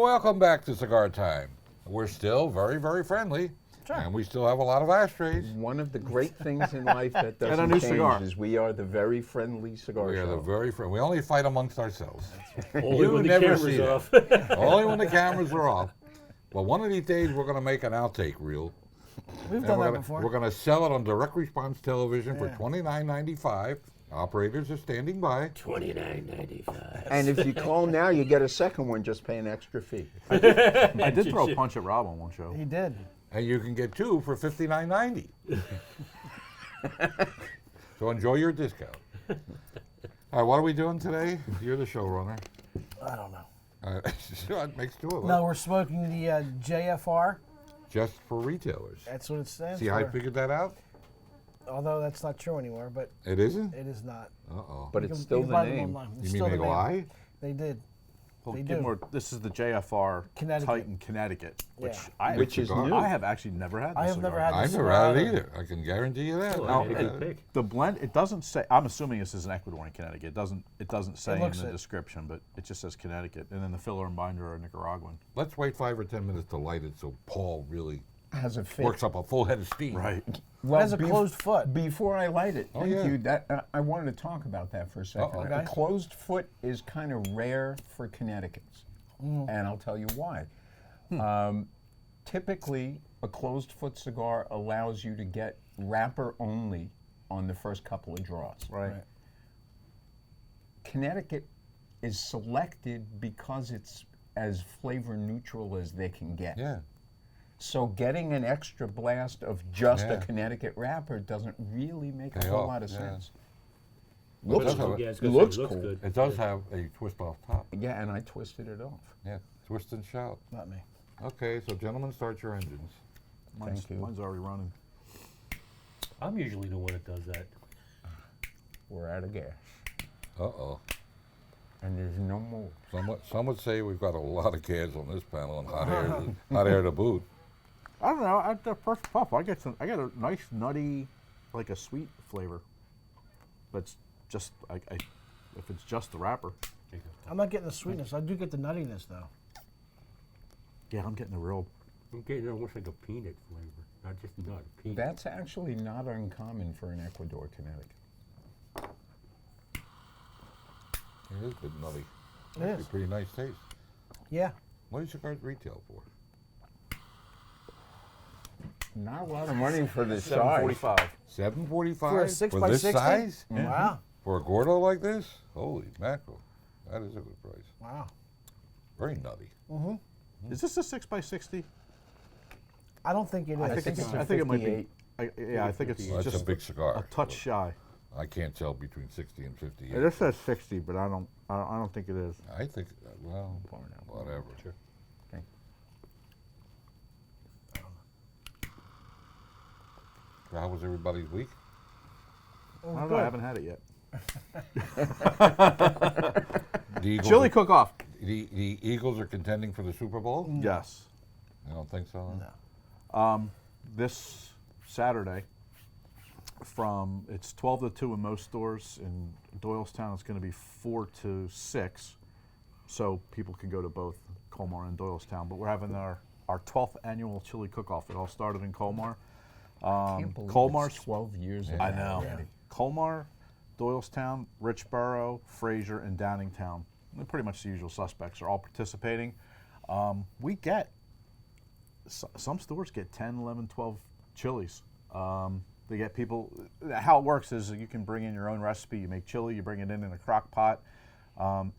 welcome back to Cigar Time. We're still very, very friendly, and we still have a lot of ashtrays. One of the great things in life that doesn't change is we are the very friendly cigar We are show. the very friendly. We only fight amongst ourselves. Only when the camera's off. Only when the cameras are off. But one of these days we're going to make an outtake reel. We've done that before. We're going to sell it on direct response television for $29.95. Operators are standing by. $29.95. And if you call now, you get a second one, just pay an extra fee. I did throw a punch at Rob on one show. He did. And you can get two for $59.90. So enjoy your discount. All right, what are we doing today? You're the showrunner. I don't know. It makes two of us. No, we're smoking the JFR. Just for retailers. That's what it stands See for. how I figured that out? Although that's not true anymore, but It isn't? it is not. Uh-oh. But You it's can- still you can the buy them name. online. It's You still mean they the name. lie? They did. Well, They give do. more, this is the JFR Connecticut. Titan Connecticut, which Yeah. Which is cigar. new. I have actually never had. This I have never cigar. had I've this never cigar had it either. either. I can guarantee you that. Oh, I'll yeah, pick good it. pick. The blend, it doesn't say. I'm assuming this is an Ecuadorian Connecticut. It doesn't say in looks the it. description, but it just says Connecticut, and then the filler and binder are Nicaraguan. Let's wait 5 or 10 minutes to light it so Paul really Has a fit. works up a full head of steam. Right. Well, It has a closed foot. Before I light it, thank yeah. you. That I wanted to talk about that for a second. Uh-oh. A Okay. closed foot is kind of rare for Connecticut's, and I'll tell you why. Typically, a closed foot cigar allows you to get wrapper only on the first couple of draws. Right. Connecticut is selected because it's as flavor neutral as they can get. Yeah. So getting an extra blast of just Yeah. a Connecticut wrapper doesn't really make a Pay whole off, lot of yeah. sense. But it Looks does have cool. a- Yeah, I was gonna say, it Looks looks cool. good. It does have a twist off top. Yeah, and I twisted it off. Yeah. Twist and shout. Not me. Okay, so gentlemen, start your engines. Mine's, you. mine's already running. I'm usually the one that does that. We're out of gas. Uh-oh. And there's no more. Some would say we've got a lot of gas on this panel and hot air to boot. I don't know. At the first puff, I get a nice nutty, like a sweet flavor. But it's just if it's just the wrapper. I'm not getting the sweetness. I do get the nuttiness, though. Yeah, I'm getting a real. I'm getting almost like a peanut flavor, not just nut. Peanut. That's actually not uncommon for an Ecuador Connecticut. It is good nutty. It Actually, is. pretty nice taste. Yeah. What do cigars retail for? Not a lot of money for this size. 745. $7.45 For a 6 for by this 60? size? Wow. For a Gordo like this? Holy mackerel. That is a good price. Wow. Very nutty. Is this a 6x60? I don't think it is. I think it's a I think it might be. 58. I think it's Well, that's just a big cigar. a touch shy. I can't tell between 60 and 58. It just says 60, but I don't think it is. I think, well, whatever. Sure. Okay. So how was everybody's week? Oh, I don't know. good. I haven't had it yet. The Eagles Chili are, cook-off. the Eagles are contending for the Super Bowl? Yes. I don't think so. No. This Saturday, it's 12 to 2 in most stores. In Doylestown, it's going to be 4 to 6, so people can go to both Colmar and Doylestown. But we're having our 12th annual chili cook-off. It all started in Colmar. Can't believe Colmar's it's 12 years Yeah. ago I know. already. Colmar, Doylestown, Richboro, Fraser, and Downingtown. They're pretty much the usual suspects are all participating. We get, some stores get 10, 11, 12 chilies. They get people, how it works is you can bring in your own recipe. You make chili, you bring it in a crock pot,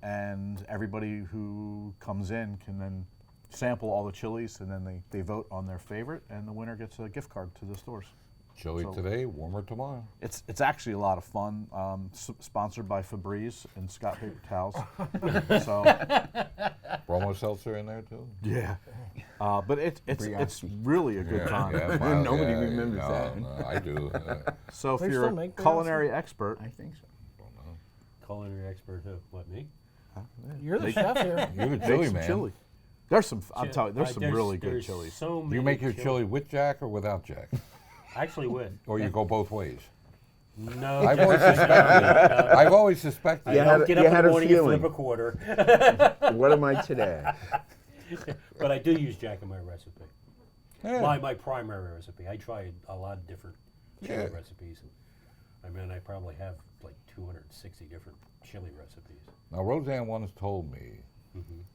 and everybody who comes in can then sample all the chilies, and then they vote on their favorite, and the winner gets a gift card to the stores. Chilly So- today, warmer tomorrow. It's actually a lot of fun. Sponsored by Febreze and Scott Paper Towels. So Bromo seltzer in there too? yeah, but it's Brioschi. really a good time. well, Nobody yeah, remembers no, that. no, I do. So if They you're still a make Brioschi? culinary expert, I think so. Culinary expert who? What, me? You're the chef here. You're the make chili some man. chili. There's some. I'm telling you, there's some really good there's chilies. So Do many you make your chili with Jack or without Jack? Actually, with. Or you go both ways? No. I've always suspected. I've always suspected. I You don't had get a- up you in had the a morning and feeling. flip a quarter. What am I today? But I do use Jack in my recipe. Yeah. My primary recipe. I tried a lot of different chili Yeah. recipes. I mean, I probably have like 260 different chili recipes. Now, Roseanne once told me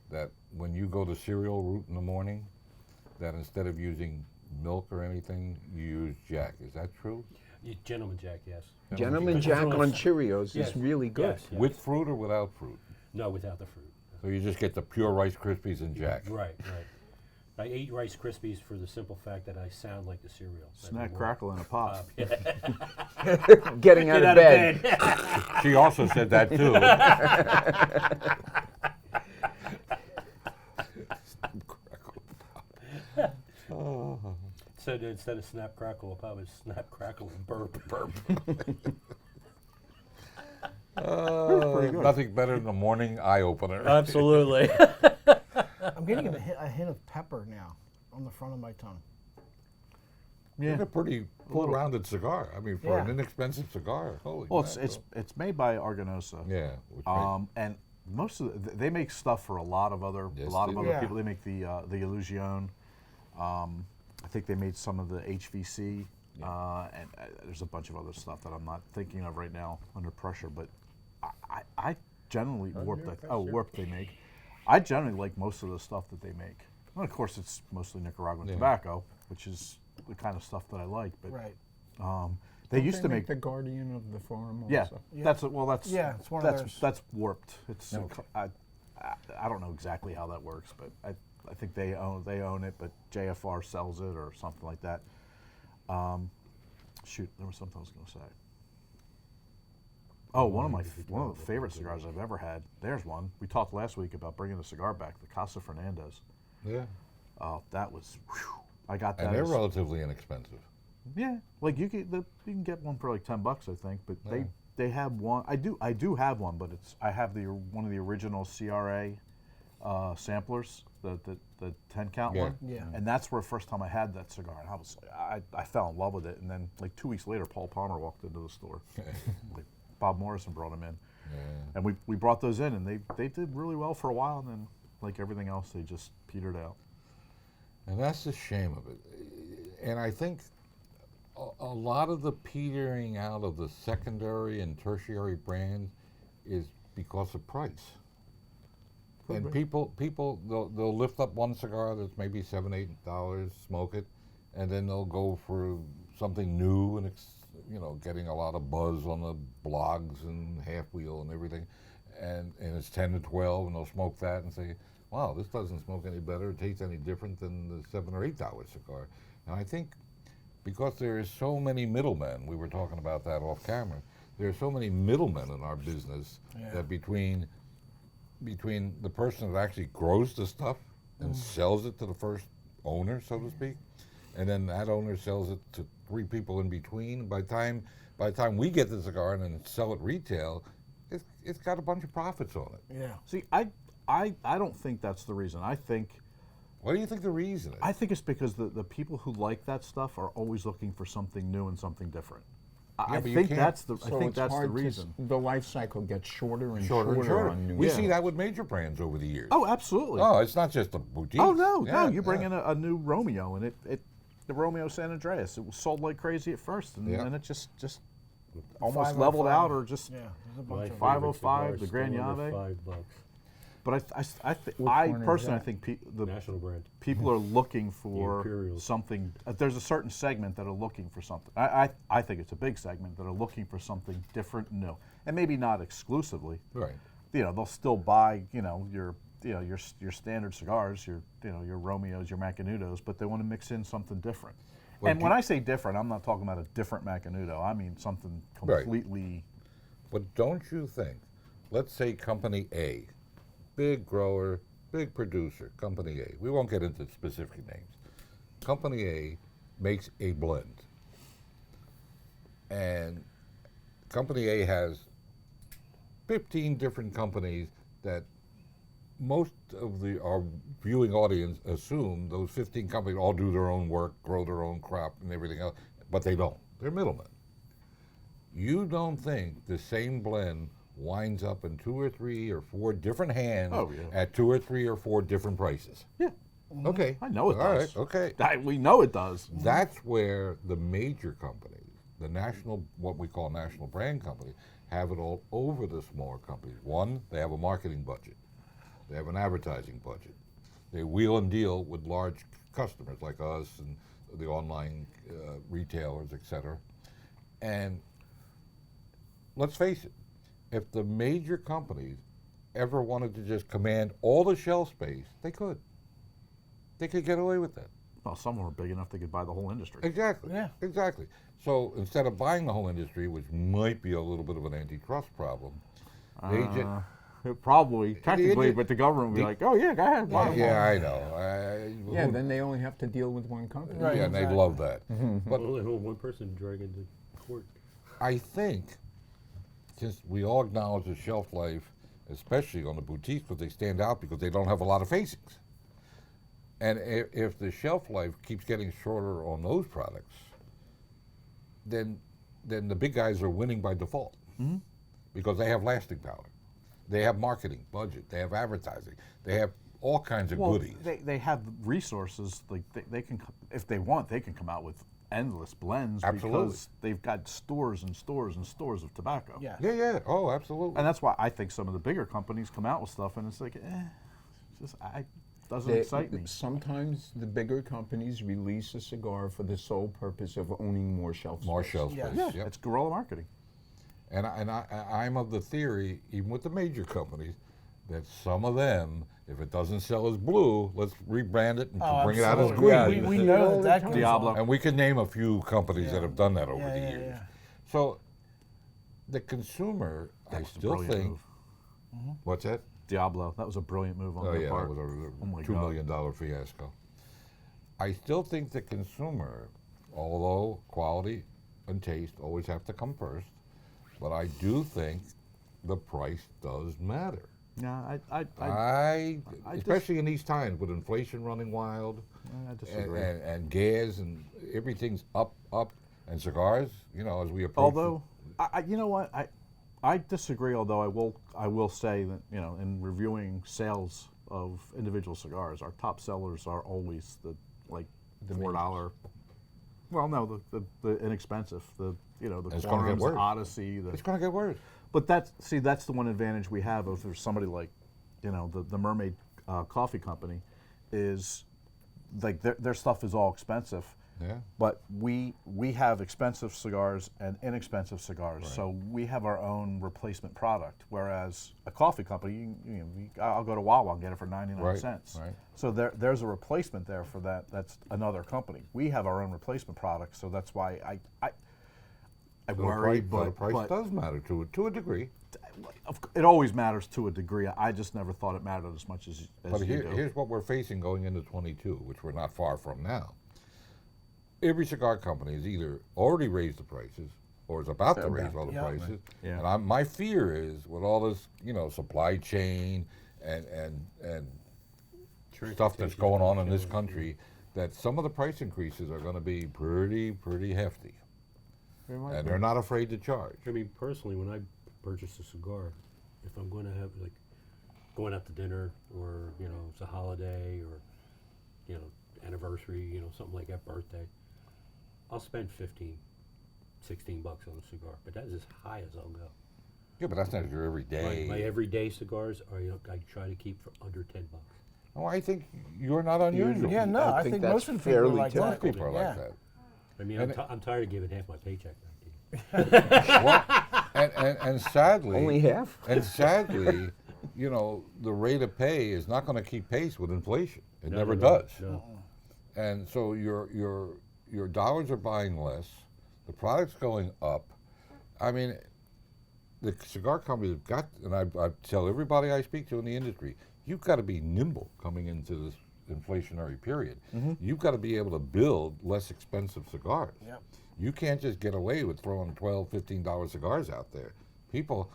that when you go the cereal route in the morning, that instead of using milk or anything, you use Jack. Is that true? Gentleman Jack, yes. Gentleman Because Jack it's on really- Cheerios Yes, is really good. yes, yes. With fruit or without fruit? No, without the fruit. So you just get the pure Rice Krispies and Jack. Right, right. I ate Rice Krispies for the simple fact that I sound like the cereal. every Snack, morning. crackle, and a pop. Getting out of bed. She also said that too. So instead of snap, crackle, and pop, it's snap, crackle, and burp. Nothing better than a morning eye opener. Absolutely. I'm getting a hint of pepper now on the front of my tongue. Yeah. It's a pretty full-rounded cigar. I mean, for an Yeah. inexpensive cigar, holy. Well, mackerel. it's made by Arganosa. Yeah. Which And most of they make stuff for a lot of other Yes, a lot of they other do. people. They make the Illusion. I think they made some of the HVC, and there's a bunch of other stuff that I'm not thinking of right now under pressure. But I generally warped they make. I generally like most of the stuff that they make. And of course, it's mostly Nicaraguan tobacco, which is the kind of stuff that I like. But Right. they used to make the Guardian of the Farm. yeah, Also. Yeah. that's Yeah, it's one of theirs. that's warped. It's Okay. I don't know exactly how that works, but I think they own it, but JFR sells it or something like that. Shoot, there was something I was going to say. Oh, one of the favorite cigars I've ever had. There's one. We talked last week about bringing the cigar back, the Casa Fernandez. yeah. Oh, that was. Whew, I got that. And they're as- relatively inexpensive. Yeah, like you can get one for like $10, I think. But Yeah. they have one. I do have one, but I have one of the original CRA samplers, the 10 count Yeah. one. Yeah. And that's where first time I had that cigar, and I fell in love with it. And then like 2 weeks later, Paul Palmer walked into the store. Like Bob Morrison brought them in, and we brought those in, and they did really well for a while, and then like everything else, they just petered out. And that's the shame of it. And I think a lot of the petering out of the secondary and tertiary brands is because of price. And people they'll lift up one cigar that's maybe $7, $8, smoke it, and then they'll go for something new and getting a lot of buzz on the blogs and Half Wheel and everything, and it's 10 to 12, and they'll smoke that and say, wow, this doesn't smoke any better, it tastes any different than the $7 or $8 cigar. And I think because there is so many middlemen, we were talking about that off camera, there are so many middlemen in our business that between the person that actually grows the stuff and sells it to the first owner, so to speak, and then that owner sells it to 3 people in between. By the time we get the cigar and then sell it retail, it's got a bunch of profits on it. Yeah. See, I don't think that's the reason. What do you think the reason is? I think it's because the people who like that stuff are always looking for something new and something different. I but you think can't- that's the So it's that's the hard to reason. the life cycle gets shorter and shorter and shorter. on new. We Yeah. see that with major brands over the years. Oh, absolutely. Oh, it's not just a boutique. Oh no, Yeah, no! You bring yeah. in a new Romeo, and the Romeo San Andreas. It was sold like crazy at first, and Yeah. then it just almost leveled 505. out, or just. Yeah. There's a My bunch of favorite 505, cigar the is Gran still under Llave. $5. But I one is personally, I that? think the National brand. people are looking for Imperials. something. There's a certain segment that are looking for something. I think it's a big segment that are looking for something different and new, and maybe not exclusively. Right. They'll still buy your standard cigars, your Romeos, your Macanudos, but they want to mix in something different. Well, And when I say different, I'm not talking about a different Macanudo. I mean something Right. completely. But don't you think, let's say Company A, big grower, big producer, Company A. We won't get into specific names. Company A makes a blend. And Company A has 15 different companies that most of our viewing audience assume those 15 companies all do their own work, grow their own crop and everything else, but they don't. They're middlemen. You don't think the same blend winds up in 2 or 3 or 4 different hands Oh, yeah. at 2 or 3 or 4 different prices. Yeah, Okay. I know it All does. right, okay. We know it does. That's where the major companies, the national, what we call national brand companies, have it all over the smaller companies. One, they have a marketing budget. They have an advertising budget. They wheel and deal with large customers like us and the online retailers, et cetera. And let's face it, if the major companies ever wanted to just command all the shelf space, they could. They could get away with that. Well, some were big enough they could buy the whole industry. Exactly. Yeah. Exactly. So instead of buying the whole industry, which might be a little bit of an antitrust problem, they just. Probably, technically, Indi- but the government would be the- like, oh yeah, go ahead. buy 'em all." Yeah, I know. Yeah, then they only have to deal with one company. Right. Yeah, and they exactly. love that. But Well, and one person drag into court. I think, since we all acknowledge the shelf life, especially on the boutiques, because they stand out because they don't have a lot of facings. And if the shelf life keeps getting shorter on those products, then the big guys are winning by default because they have lasting power. They have marketing budget. They have advertising. They have all kinds of Well, goodies. they have resources. Like they can, if they want, they can come out with endless blends Absolutely. because they've got stores and stores and stores of tobacco. Yeah. Yeah. Oh, absolutely. And that's why I think some of the bigger companies come out with stuff, and it's like, doesn't They- excite me. Sometimes the bigger companies release a cigar for the sole purpose of owning more shelf More space. shelf Yeah. space. Yeah, Yep. it's guerrilla marketing. And I'm of the theory, even with the major companies, that some of them, if it doesn't sell as blue, let's rebrand it and bring it out as absolutely. green. We know that goes Diablo. on. And we can name a few companies that have done that over Yeah, the yeah, years. yeah. So the consumer, I was a still brilliant think. move. What's that? Diablo. That was a brilliant move on Oh their yeah, part. that was a Oh my $2 God. million fiasco. I still think the consumer, although quality and taste always have to come first, but I do think the price does matter. Yeah, I I I dis- especially in these times with inflation running wild and, disagree. and gas and everything's up, and cigars, as we approach. Although, you know what, I disagree. Although I will say that in reviewing sales of individual cigars, our top sellers are always the $4. Well, no, the inexpensive, the It's gonna get Quorums, worse. the Odyssey, it's going to get worse. But that's the one advantage we have if there's somebody like, the Mermaid Coffee Company, is like their stuff is all expensive. Yeah. But we have expensive cigars and inexpensive cigars, so we have our own replacement product. Whereas a coffee company, I'll go to Wawa and get it for 99 cents. right. So there's a replacement there for that. That's another company. We have our own replacement product, so that's why I So worry, the price but does matter to a degree. it always matters to a degree. I just never thought it mattered as much as But you do. here's what we're facing going into 22, which we're not far from now. Every cigar company has either already raised the prices or is about to raise all the Yeah. prices. Yeah. And my fear is with all this, supply chain and stuff that's going on in this country, that some of the price increases are going to be pretty hefty. And they're not afraid to charge. I mean, personally, when I purchase a cigar, if I'm going to have going out to dinner or it's a holiday or anniversary, something like that, birthday, I'll spend 15, 16 bucks on a cigar, but that is as high as I'll go. Yeah, but that's not your everyday. My everyday cigars are I try to keep for under 10 bucks. Oh, I think you're not unusual. Yeah, no, I think that's most of the people are fairly like typical. Most that. people are yeah. like that. I mean, And I'm tired of giving half my paycheck back to you. Well, and sadly, Only half? And sadly, the rate of pay is not going to keep pace with inflation. It No, never no, no, does. No. And so your dollars are buying less, the product's going up. I mean, the cigar companies have got, and I tell everybody I speak to in the industry, you've got to be nimble coming into this inflationary period. You've got to be able to build less expensive cigars. Yep. You can't just get away with throwing $12, $15 cigars out there. People,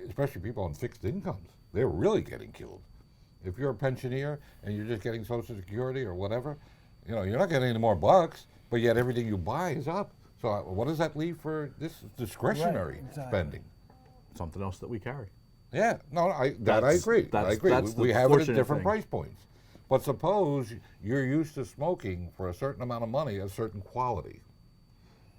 especially people on fixed incomes, they're really getting killed. If you're a pensioner and you're just getting Social Security or whatever, you're not getting any more bucks, but yet everything you buy is up. So what does that leave for this discretionary Right, exactly. spending? something else that we carry. Yeah, no, I That's- agree. I that's- agree. that's We the have it at fortunate different thing. price points. But suppose you're used to smoking for a certain amount of money, a certain quality.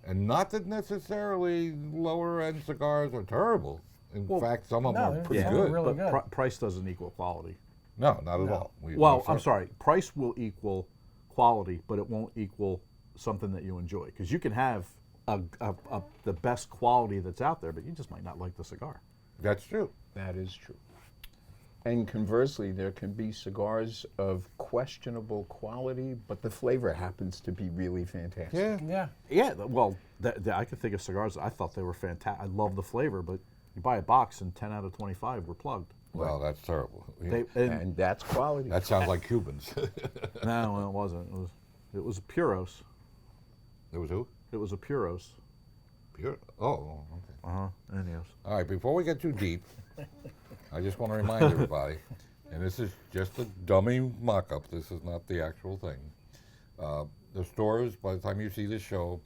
And not that necessarily lower end cigars are terrible. In fact, some of them no, are they're- pretty some are good. really But good. price doesn't equal quality. No, not at all. Well, I'm sorry. Price will equal quality, but it won't equal something that you enjoy. Because you can have the best quality that's out there, but you just might not like the cigar. That's true. That is true. And conversely, there can be cigars of questionable quality, but the flavor happens to be really fantastic. Yeah. Yeah. Yeah, well, I could think of cigars. I thought they were fantastic. I love the flavor, but you buy a box and 10 out of 25 were plugged. Well, that's terrible. And that's quality. That sounds like Cubans. No, it wasn't. It was a Puros. It was who? It was a Puros. Pure. Oh, okay. Anyways. All right, before we get too deep, I just want to remind everybody, and this is just a dummy mock-up, this is not the actual thing. The stores, by the time you see this show,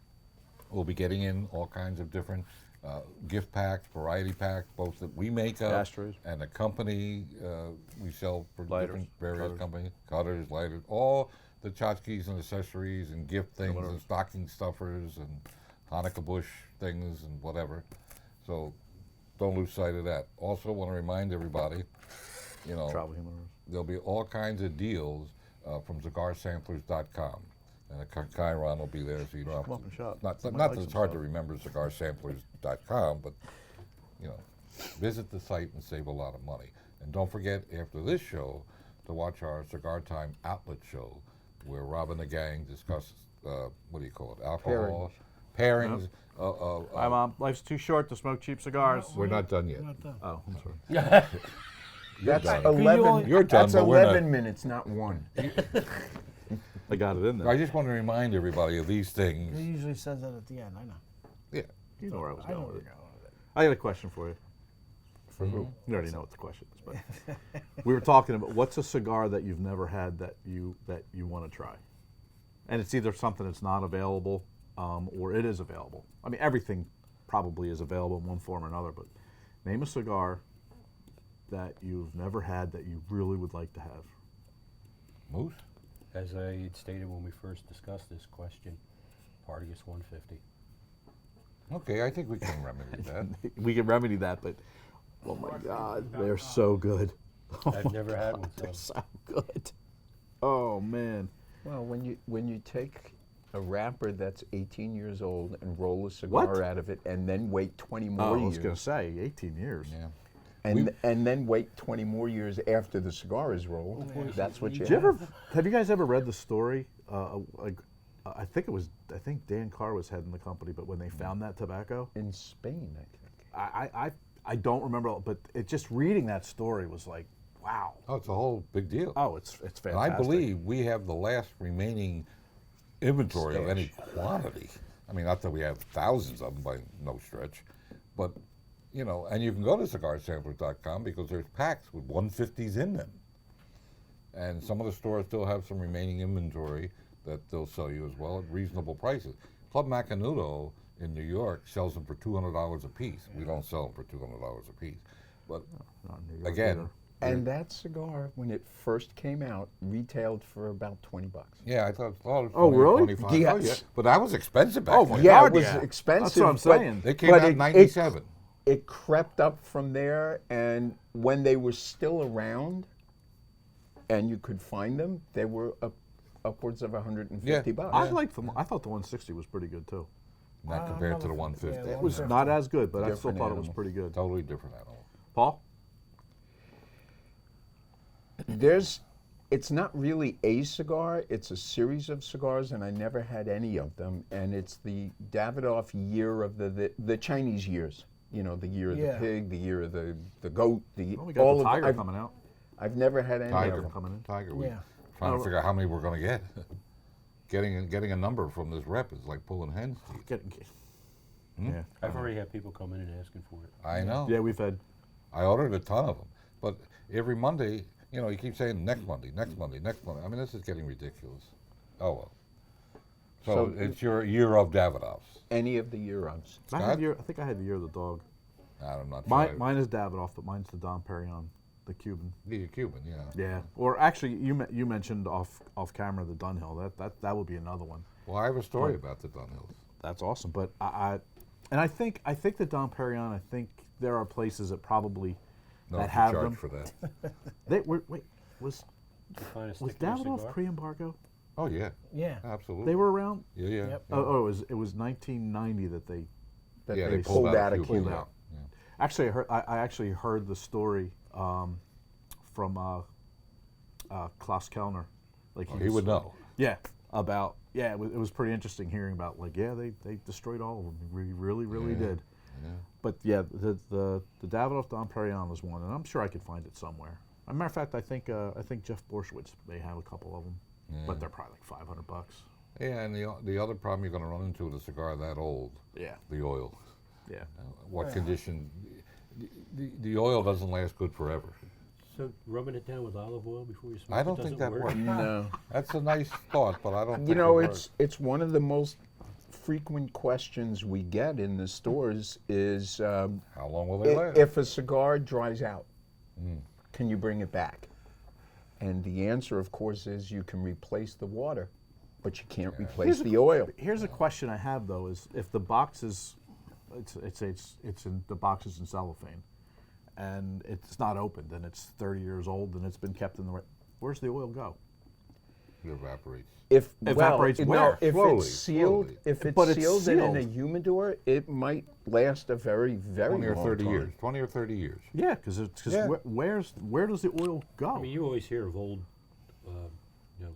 will be getting in all kinds of different gift packs, variety packs, both that we make up Ashtrays. and the company we sell for Lighters, different various cutters. companies, cutters, lighters, all the tchotchkes and accessories and gift things and stocking stuffers and Hanukkah bush things and whatever. So don't lose sight of that. Also want to remind everybody, you know, Travel humidors. there'll be all kinds of deals from cigarsamplers.com. And Chiron will be there, so you don't have Come up and shop. Not Somebody that likes it's some hard stuff. to remember cigarsamplers.com, but, you know, visit the site and save a lot of money. And don't forget, after this show, to watch our Cigar Time outlet show, where Rob and the gang discuss, what do you call it, alcohol? Pairings. Hi, Mom. Life's too short to smoke cheap cigars. We're not done yet. Not done. Oh, I'm sorry. That's done. 11. You're done, That's but we're not. 11 minutes, not one. I got it in there. I just want to remind everybody of these He things. usually says that at the end. I know. Yeah. You know where I was I know going where with you're it. going with it. I got a question for you. For who? You already know what the question is, but we were talking about what's a cigar that you've never had that you want to try, and it's either something that's not available or it is available. I mean, everything probably is available in one form or another, but name a cigar that you've never had that you really would like to have. Moose? As I had stated when we first discussed this question, Partagas 150. Okay, I think we can remedy that. We can remedy that, but oh my God, they're so good. I've never had one, They're so so good. Oh man. Well, when you take a wrapper that's 18 years old and roll a cigar What? out of it and then wait 20 more Oh, I years. was gonna say 18 years. Yeah. And then wait 20 more years after the cigar is rolled. That's what you Did you have. ever? Have you guys ever read the story? I think Dan Carr was heading the company, but when they found that tobacco, In Spain, I think. I don't remember, but it just reading that story was like, wow. Oh, it's a whole big deal. Oh, it's fantastic. And I believe we have the last remaining inventory of any Stash. quantity. I mean, not that we have thousands of them by no stretch, but, you know, and you can go to cigarsamplers.com because there's packs with 150s in them. And some of the stores still have some remaining inventory that they'll sell you as well at reasonable prices. Club Macanudo in New York sells them for $200 a piece. We don't sell them for $200 a piece. But Not in New York again, either. And that cigar, when it first came out, retailed for about $20. yeah, I thought it was Oh, 20 or really? 25. Oh, yeah. Yes. But that was expensive back Oh, then. my Yeah, God, it was yeah. expensive. That's what I'm but- saying. They came but out in 97. It crept up from there, and when they were still around, and you could find them, they were upwards of 150 bucks. I liked them. I thought the 160 was pretty good too. Not compared to the 150. Yeah, It was 150. not as good, but I still Different thought it was animal. pretty good. Totally different animal. Paul? It's not really a cigar, it's a series of cigars, and I never had any of them, and it's the Davidoff year of the Chinese years. You know, the year of Yeah. the pig, the year of the goat, Well, we got the Tiger I've, coming out. I've never had any Tiger of them. coming in. Tiger. We Yeah. trying Oh, to figure out how many we're going to get. Getting a number from this rep is like pulling hen's teeth. Yeah. I've already had people come in and asking for it. I know. Yeah, we've had. I ordered a ton of them, but every Monday, you know, you keep saying next Monday, next Monday, next Monday. I mean, this is getting ridiculous. Oh well. So So- it's your year of Davidoffs. Any of the year-rounds. I Scott? think I had the year of the dog. I'm not Mine, sure. mine is Davidoff, but mine's the Dom Perignon, the Cuban. The Cuban, yeah. Yeah. Or actually, you mentioned off camera the Dunhill. That would be another one. Well, I have a story about the Dunhills. That's awesome. But I think the Dom Perignon. I think there are places that probably No, that you have charge them. for that. They were wait was You find a was stick in a Davidoff cigar? pre-embargo? Oh yeah, Yeah. absolutely. They were around. Yeah, yeah. Yep. yeah. Oh, it was 1990 that they. That Yeah, they, they pulled out of Cuba. Yeah. Yeah. Actually, I actually heard the story from Klaus Kellner. Like Oh, he would know. Yeah, about it was pretty interesting hearing about they destroyed all of them. We really Yeah, did. yeah. But yeah, the Davidoff Dom Perignon was one, and I'm sure I could find it somewhere. As a matter of fact, I think Jeff Borshwitz may have a couple of them, but they're probably like $500. Yeah, and the other problem you're going to run into with a cigar that old, Yeah, the oil. yeah. What condition? The oil doesn't last good forever. So rubbing it down with olive oil before you smoke I it don't think doesn't that work? works. No. That's a nice thought, but I don't. You think know, it it's one of the most frequent questions we get in the stores is How long will they last? if a cigar dries out, can you bring it back? And the answer, of course, is you can replace the water, but you can't replace the oil. Here's a question I have though: is if the box is, it's in the box is in cellophane, and it's not opened, and it's 30 years old, and it's been kept in the right. Where's the oil go? It evaporates. If Evaporates well, where? no, if Slowly, it's sealed, slowly. if it's But it's sealed and in a sealed. humidor, it might last a very 20 or long 30 time. years. 20 or 30 years. Yeah, because Yeah. where does the oil go? I mean, you always hear of old, you know,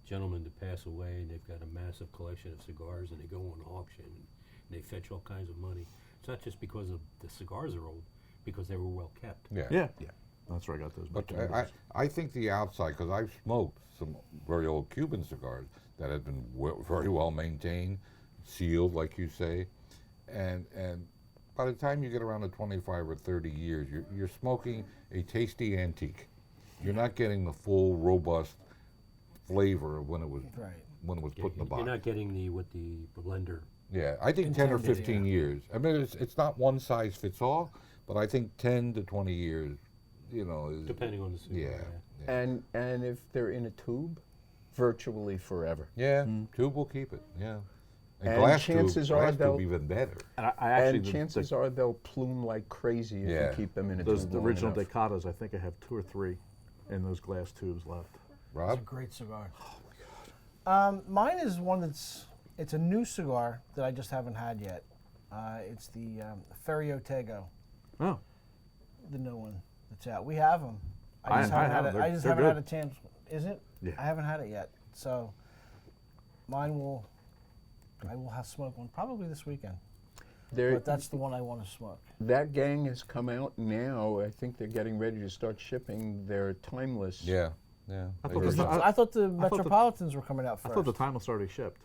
gentlemen that pass away and they've got a massive collection of cigars and they go on auction and they fetch all kinds of money. It's not just because of the cigars are old, because they were well kept. Yeah. Yeah, that's where I got those. But numbers. I think the outside, because I've smoked some very old Cuban cigars that have been very well maintained, sealed, like you say, and by the time you get around to 25 or 30 years, you're smoking a tasty antique. You're not getting the full, robust flavor of when it was Right. put in the box. You're not getting what the blender. Yeah, I think 10 or Intended, 15 years. I mean, it's not one size fits all, but I think 10 to 20 years, is Depending on the cigar. Yeah, yeah. And if they're in a tube, virtually forever. Yeah, tube will keep it. Yeah, And glass chances tube, are glass they'll- tube even better. And I actually And chances are they'll plume like crazy if Yeah. you keep them in a those tube the long original enough. Decatas. I think I have 2 or 3 in those glass tubes left. It's a Rob, great cigar. Mine is one it's a new cigar that I just haven't had yet. It's the Ferio Tego, Oh, the new one that's out. We have them. I just have haven't them. had it. I just They're haven't good. had a chance. Is it? Yeah. I haven't had it yet. So I will have smoke one probably this weekend. But that's the one I want to smoke. That gang has come out now. I think they're getting ready to start shipping their timeless. yeah, yeah. I They thought heard this- that. I thought the thought the- Metropolitans were coming out I first. thought the Timeless already shipped.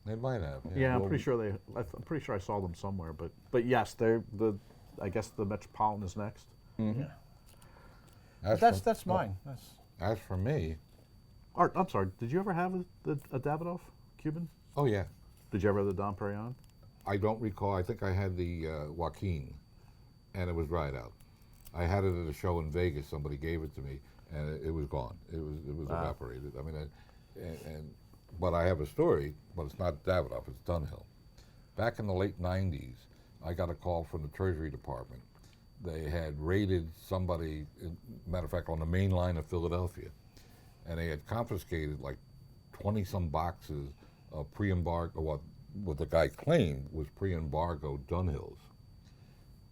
They might have. Yeah, I'm well, pretty sure I'm pretty sure I saw them somewhere. But yes, I guess the Metropolitan is next. Yeah. As But for, that's mine. That's As for me, Art, I'm sorry. Did you ever have a Davidoff Cuban? oh yeah, Did you ever have the Dom Perignon? I don't recall. I think I had the Joaquin, and it was dried out. I had it at a show in Vegas. Somebody gave it to me, and it was gone. It was evaporated. I mean, but I have a story, but it's not Davidoff. It's Dunhill. Back in the late '90s, I got a call from the Treasury Department. They had raided somebody, matter of fact, on the main line of Philadelphia, and they had confiscated like 20-some boxes of pre-embargo, what the guy claimed was pre-embargo Dunhills.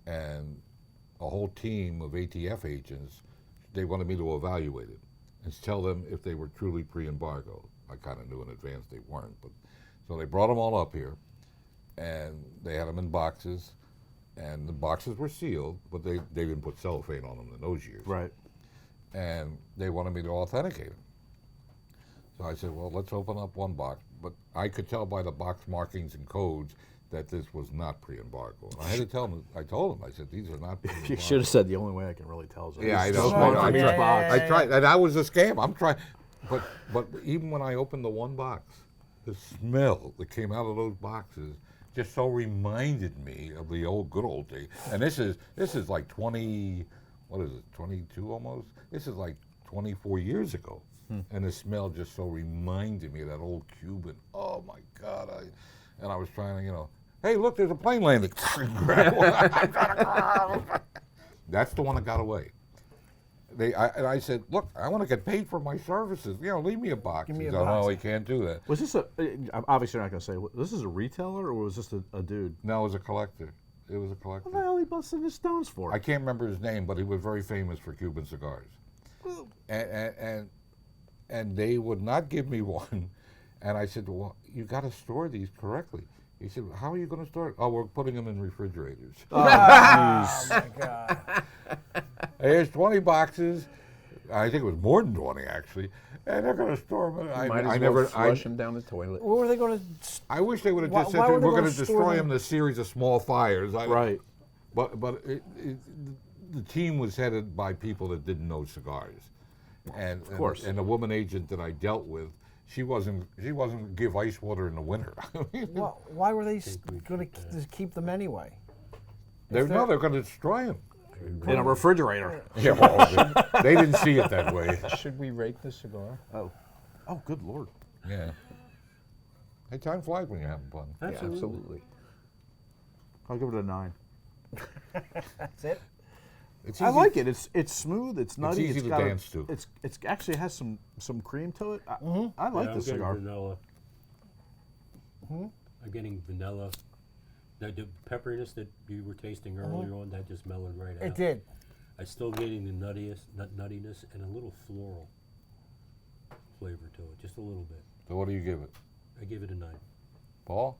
And a whole team of ATF agents, they wanted me to evaluate it and tell them if they were truly pre-embargo. I kind of knew in advance they weren't, but so they brought them all up here, and they had them in boxes, and the boxes were sealed, but they didn't put cellophane on them in those years. Right. And they wanted me to authenticate them. So I said, well, let's open up one box. But I could tell by the box markings and codes that this was not pre-embargo. And I had to tell them, I told them, I said, these are not pre-embargo. You should have said the only way I can really tell is Yeah, I this know. is I one know. from I each tried- box. I tried, and that was a scam. I'm trying, but even when I opened the one box, the smell that came out of those boxes just so reminded me of the old good old days. And this is like 22 almost? This is like 24 years ago. And the smell just so reminded me of that old Cuban. Oh my God. And I was trying to, hey, look, there's a plane landing. That's the one that got away. And I said, look, I want to get paid for my services. Leave me a box. Give me He a said, box. no, he can't do that. Was this obviously you're not going to say, this is a retailer or was this a dude? No, it was a collector. It was a collector. What the hell he busting his stones for? I can't remember his name, but he was very famous for Cuban cigars. And they would not give me one. And I said, well, you got to store these correctly. He said, how are you going to store it? Oh, we're putting them in refrigerators. Oh my God. Here's 20 boxes. I think it was more than 20, actually. And they're going to store them. Might as well flush them down the toilet. What were they going to? I wish they would have Why- just said, why we're were they going gonna to store destroy them? them in a series of small fires. Right. But the team was headed by people that didn't know cigars. And, Of course. And the woman agent that I dealt with, she wasn't give ice water in the winter. Why were they going to keep them anyway? They're going to destroy them. In a refrigerator. Yeah, well, they didn't see it that way. Should we rate the cigar? Oh, good Lord. Yeah. Hey, time flies when you're having fun. Yeah, absolutely. I'll give it a 9. That's it. It's I easy- like it. It's smooth. It's nutty. easy to got dance to. It's actually has some cream to it. I like I'm the getting cigar. vanilla. I'm getting vanilla. The pepperiness that you were tasting earlier on, that just mellowed right out. It did. I'm still getting the nuttiness and a little floral flavor to it, just a little bit. So what do you give it? I give it a 9. Paul?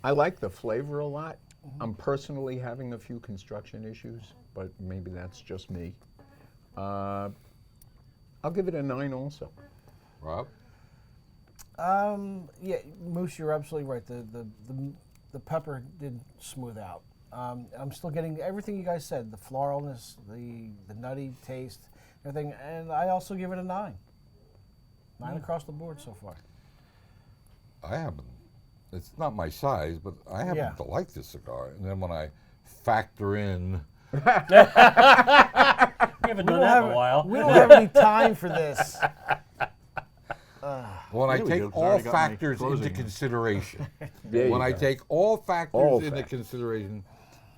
I like the flavor a lot. I'm personally having a few construction issues, but maybe that's just me. I'll give it a 9 also. Rob? Yeah, Moose, you're absolutely right. The pepper did smooth out. I'm still getting everything you guys said, the floralness, the nutty taste, everything, and I also give it a 9. 9 across the board so far. I happen, it's not my size, but I happen to like this cigar. And then when I factor in, We haven't done that in a while. We don't have any time for this. when I There we take go, 'cause I all already got my factors closing. into consideration, There you when I go. take all factors All into factors. consideration,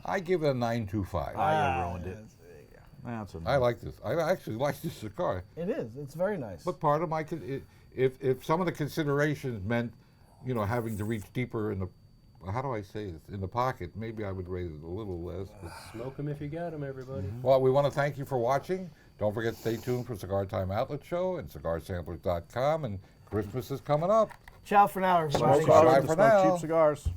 I give it a 925. I ruined it. That's a I like this. I actually like this cigar. It is. It's very nice. But part of my, if some of the considerations meant, having to reach deeper in the, how do I say this, in the pocket, maybe I would rate it a little less. But, Smoke them if you got them, everybody. well, we want to thank you for watching. Don't forget to stay tuned for Cigar Time Outlet Show and cigarsamplers.com, and Christmas is coming up. Ciao for now, everybody. Smoke Bye-bye hard, for smoke now. cheap cigars.